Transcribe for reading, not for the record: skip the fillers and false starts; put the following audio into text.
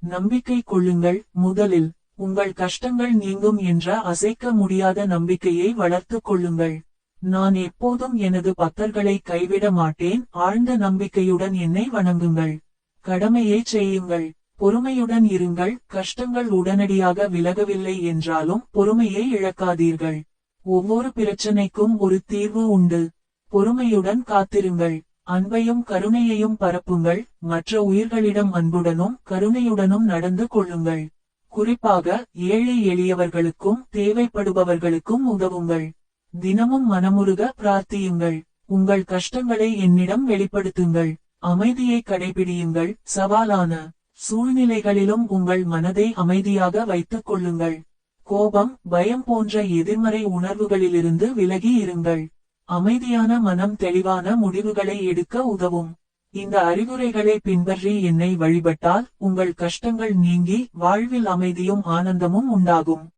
நம்பிக்கை கொள்ளுங்கள். முதலில் உங்கள் கஷ்டங்கள் நீங்கும் என்ற அசைக்க முடியாத நம்பிக்கையை வளர்த்துக் கொள்ளுங்கள். நான் எப்போதும் எனது பக்தர்களை கைவிட மாட்டேன். ஆழ்ந்த நம்பிக்கையுடன் என்னை வணங்குங்கள். கடமையை செய்யுங்கள். பொறுமையுடன் இருங்கள். கஷ்டங்கள் உடனடியாக விலகவில்லை என்றாலும் பொறுமையை இழக்காதீர்கள். ஒவ்வொரு பிரச்சனைக்கும் ஒரு தீர்வு உண்டு. பொறுமையுடன் காத்திருங்கள். அன்பையும் கருணையையும் பரப்புங்கள். மற்ற உயிர்களிடம் அன்புடனும் கருணையுடனும் நடந்து கொள்ளுங்கள். குறிப்பாக ஏழை எளியவர்களுக்கும் தேவைப்படுபவர்களுக்கும் உதவுங்கள். தினமும் மனமுருக பிரார்த்தியுங்கள். உங்கள் கஷ்டங்களை என்னிடம் வெளிப்படுத்துங்கள். அமைதியை கடைபிடியுங்கள். சவாலான சூழ்நிலைகளிலும் உங்கள் மனதை அமைதியாக வைத்துக் கொள்ளுங்கள். கோபம், பயம் போன்ற எதிர்மறை உணர்வுகளிலிருந்து விலகி இருங்கள். அமைதியான மனம் தெளிவான முடிவுகளை எடுக்க உதவும். இந்த அறிவுரைகளை பின்பற்றி என்னை வழிபட்டால் உங்கள் கஷ்டங்கள் நீங்கி வாழ்வில் அமைதியும் ஆனந்தமும் உண்டாகும்.